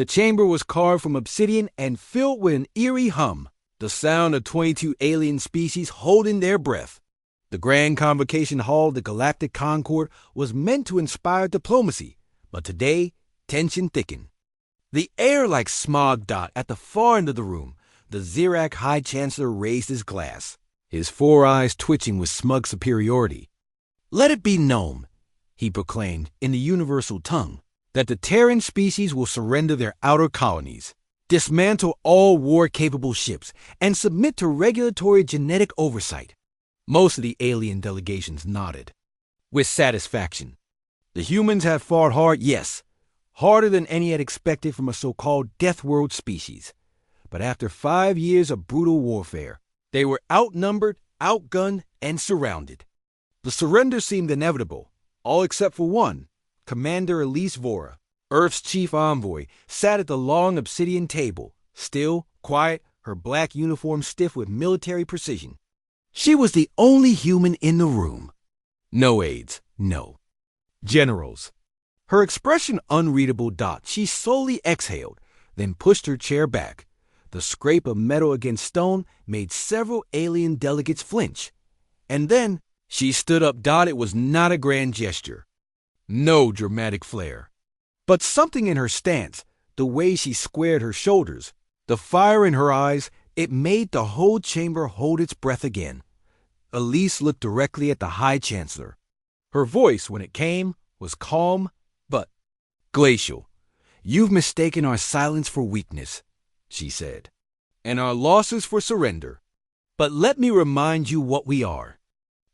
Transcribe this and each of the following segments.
The chamber was carved from obsidian and filled with an eerie hum, the sound of 22 alien species holding their breath. The Grand Convocation Hall of the Galactic Concord was meant to inspire diplomacy, but today, tension thickened. The air like smog dot at the far end of the room, the Xerac High Chancellor raised his glass, his four eyes twitching with smug superiority. "Let it be known," he proclaimed in the universal tongue, "that the Terran species will surrender their outer colonies, dismantle all war-capable ships, and submit to regulatory genetic oversight." Most of the alien delegations nodded with satisfaction. The humans had fought hard, yes, harder than any had expected from a so-called Death World species. But after 5 years of brutal warfare, they were outnumbered, outgunned, and surrounded. The surrender seemed inevitable, all except for one. Commander Elise Vora, Earth's chief envoy, sat at the long obsidian table, still, quiet, her black uniform stiff with military precision. She was the only human in the room. No aides, no generals. Her expression unreadable. She slowly exhaled, then pushed her chair back. The scrape of metal against stone made several alien delegates flinch. And then she stood up. It was not a grand gesture. No dramatic flair. But something in her stance, the way she squared her shoulders, the fire in her eyes, it made the whole chamber hold its breath again. Elise looked directly at the High Chancellor. Her voice, when it came, was calm, but glacial. "You've mistaken our silence for weakness," she said, "and our losses for surrender. But let me remind you what we are."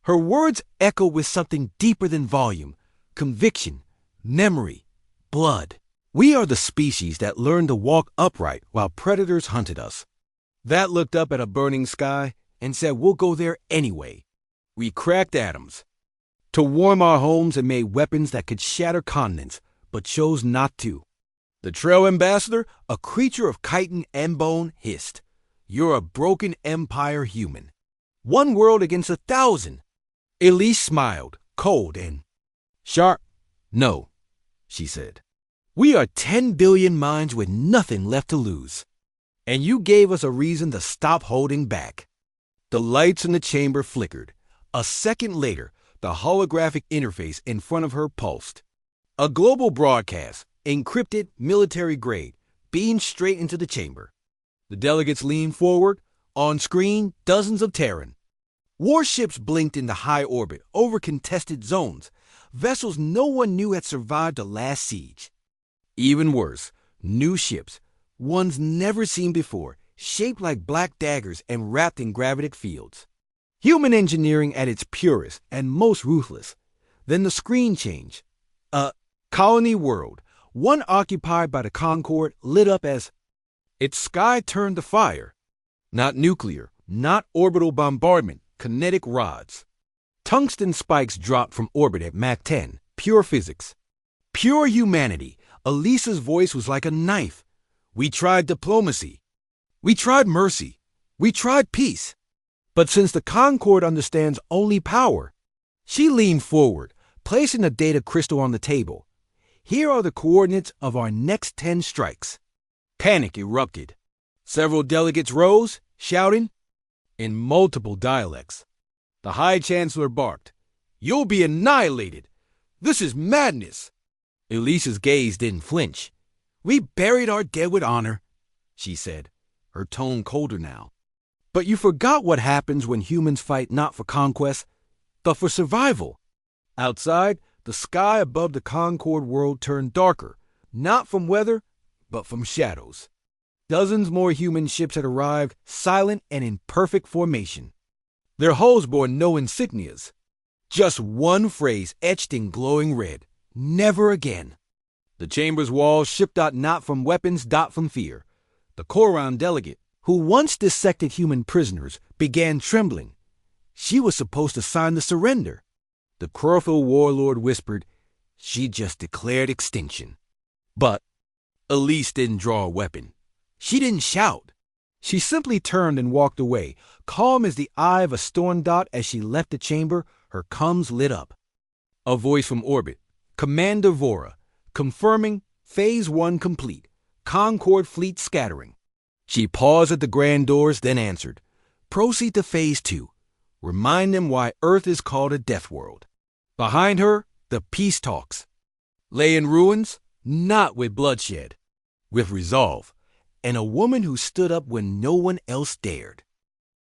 Her words echoed with something deeper than volume, conviction, memory, blood. "We are the species that learned to walk upright while predators hunted us. That looked up at a burning sky and said, we'll go there anyway. We cracked atoms to warm our homes and made weapons that could shatter continents, but chose not to." The Trail Ambassador, a creature of chitin and bone, hissed, "You're a broken empire human. One world against 1,000. Elise smiled, cold and sharp. "No," she said. "We are 10 billion minds with nothing left to lose. And you gave us a reason to stop holding back." The lights in the chamber flickered. A second later, the holographic interface in front of her pulsed. A global broadcast, encrypted, military-grade, beamed straight into the chamber. The delegates leaned forward. On screen, dozens of Terran. Warships blinked into high orbit over contested zones, vessels no one knew had survived the last siege. Even worse, new ships, ones never seen before, shaped like black daggers and wrapped in gravitic fields. Human engineering at its purest and most ruthless. Then the screen changed. A colony world, one occupied by the Concord, lit up as its sky turned to fire. Not nuclear, not orbital bombardment, kinetic rods. Tungsten spikes dropped from orbit at Mach 10, pure physics. Pure humanity. Elisa's voice was like a knife. "We tried diplomacy. We tried mercy. We tried peace. But since the Concord understands only power," she leaned forward, placing a data crystal on the table. "Here are the coordinates of our next 10 strikes." Panic erupted. Several delegates rose, shouting in multiple dialects. The High Chancellor barked, "You'll be annihilated. This is madness." Elisa's gaze didn't flinch. "We buried our dead with honor," she said, her tone colder now. "But you forgot what happens when humans fight not for conquest, but for survival." Outside, the sky above the Concord world turned darker, not from weather, but from shadows. Dozens more human ships had arrived, silent and in perfect formation. Their hulls bore no insignias. Just one phrase etched in glowing red: "Never again." The chamber's walls shipped out not from weapons, from fear. The Koran delegate, who once dissected human prisoners, began trembling. She was supposed to sign the surrender. The Crowfield warlord whispered, "She just declared extinction." But Elise didn't draw a weapon. She didn't shout. She simply turned and walked away, calm as the eye of a storm dot. As she left the chamber, her comms lit up. A voice from orbit, Commander Vora, confirming Phase 1 complete. Concord fleet scattering. She paused at the grand doors, then answered, "Proceed to Phase 2. Remind them why Earth is called a death world." Behind her, the peace talks lay in ruins, not with bloodshed, with resolve, and a woman who stood up when no one else dared.